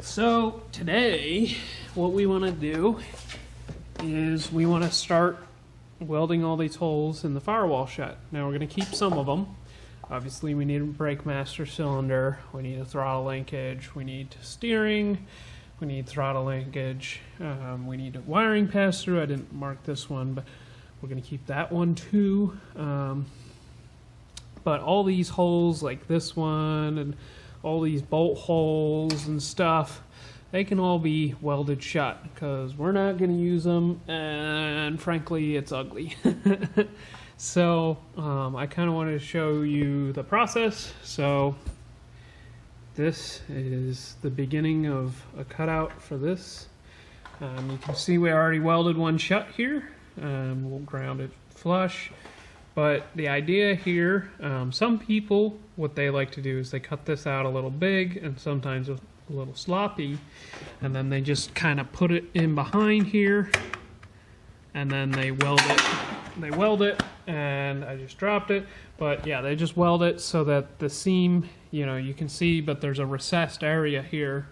So today what we want to do is we want to start welding all these holes in the firewall shut. Now we're going to keep some of them. Obviously we need a brake master cylinder, we need a throttle linkage, we need steering, we need throttle linkage, we need a wiring pass through. I didn't mark this one, but we're going to keep that one too. But all these holes like this one and all these bolt holes and stuff, they can all be welded shut because we're not going to use them, and frankly it's ugly. So I kind of wanted to show you the process. So this is the beginning of a cutout for this. You can see we already welded one shut here. We'll ground it flush. But the idea here, some people, what they like to do is they cut this out a little big and sometimes a little sloppy, and then they just kind of put it in behind here, and then they weld it. They weld it, and I just dropped it. But yeah, they just weld it so that the seam, you know, you can see, but there's a recessed area here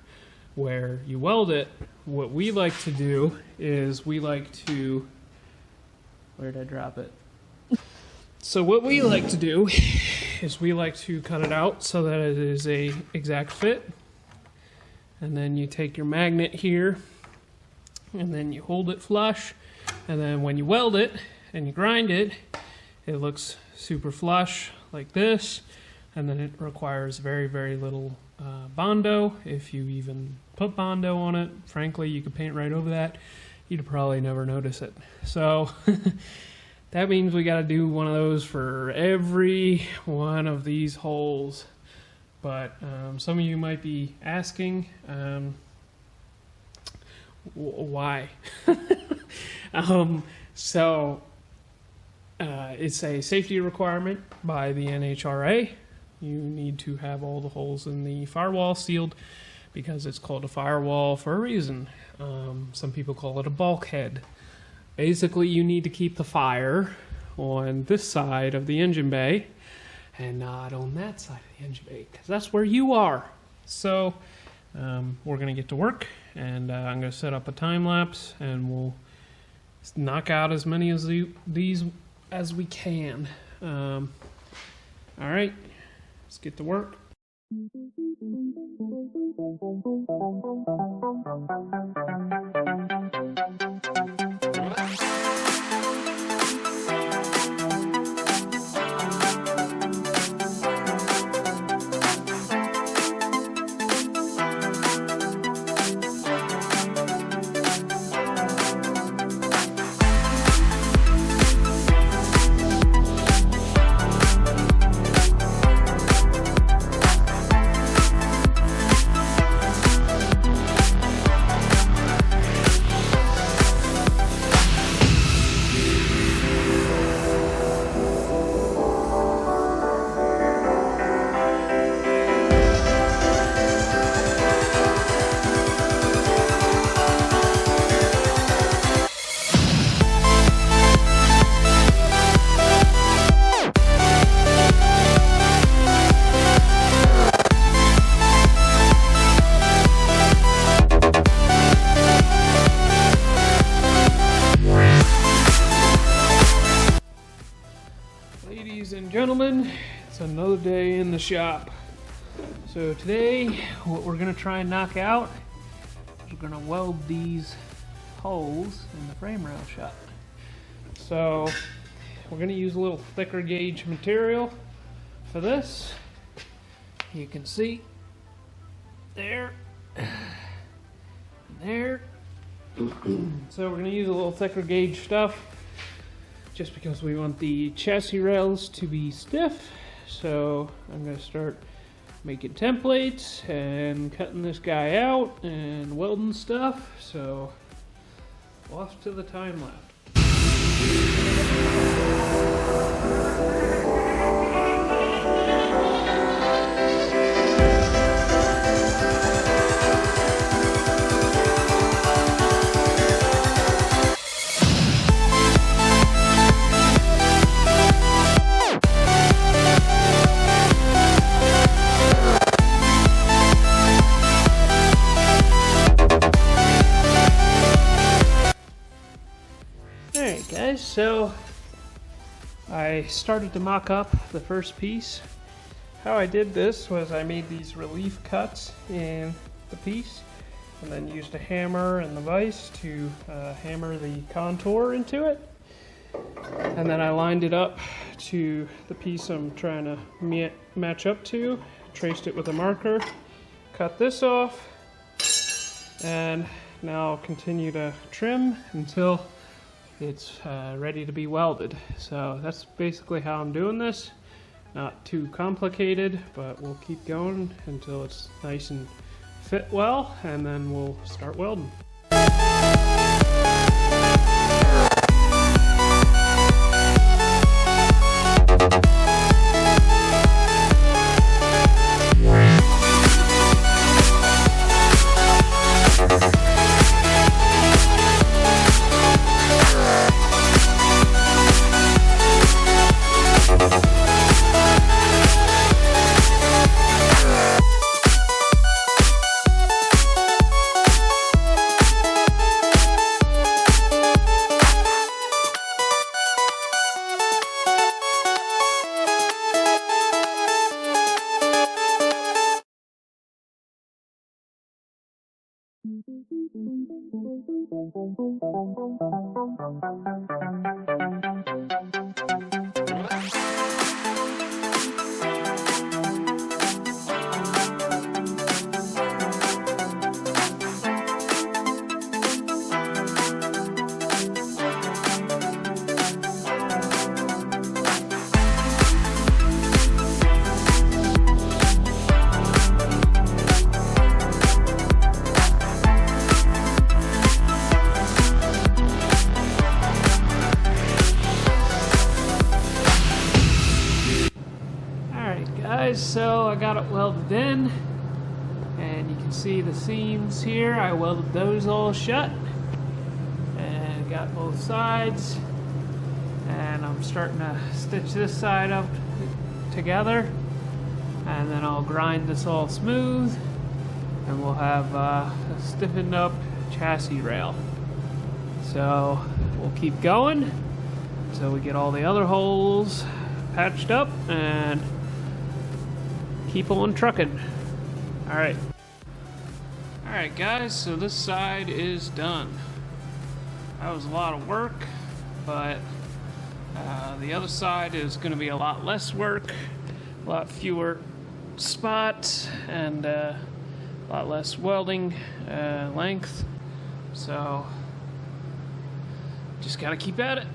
where you weld it. What we like to do is we like to, where did I drop it? So what we like to do is we like to cut it out so that it is a exact fit. And then you take your magnet here and then you hold it flush. And then when you weld it and you grind it, it looks super flush like this. And then it requires very, very little Bondo. If you even put Bondo on it, frankly, you could paint right over that. You'd probably never notice it. So that means we got to do one of those for every one of these holes. But some of you might be asking, why? It's a safety requirement by the NHRA. You need to have all the holes in the firewall sealed because it's called a firewall for a reason. Some people call it a bulkhead. Basically, you need to keep the fire on this side of the engine bay and not on that side of the engine bay, because that's where you are. So we're going to get to work, and I'm going to set up a time lapse, and we'll knock out as many of these as we can. All right, let's get to work. Gentlemen, it's another day in the shop. So today what we're going to try and knock out is we're going to weld these holes in the frame rail shut. So we're going to use a little thicker gauge material for this. You can see there, there. So we're going to use a little thicker gauge stuff just because we want the chassis rails to be stiff. So I'm going to start making templates and cutting this guy out and welding stuff. So off to the time lapse. Alright guys, so I started to mock up the first piece. How I did this was I made these relief cuts in the piece and then used a hammer and the vise to hammer the contour into it. And then I lined it up to the piece I'm trying to match up to, traced it with a marker, cut this off, and now I'll continue to trim until it's ready to be welded. So that's basically how I'm doing this. Not too complicated, but we'll keep going until it's nice and fit well, and then we'll start welding. So I got it welded in, and you can see the seams here. I welded those all shut and got both sides, and I'm starting to stitch this side up together, and then I'll grind this all smooth and we'll have a stiffened up chassis rail. So we'll keep going until we get all the other holes patched up and keep on trucking. Alright guys, so this side is done. That was a lot of work, but the other side is going to be a lot less work, a lot fewer spots, and a lot less welding length. So just gotta keep at it.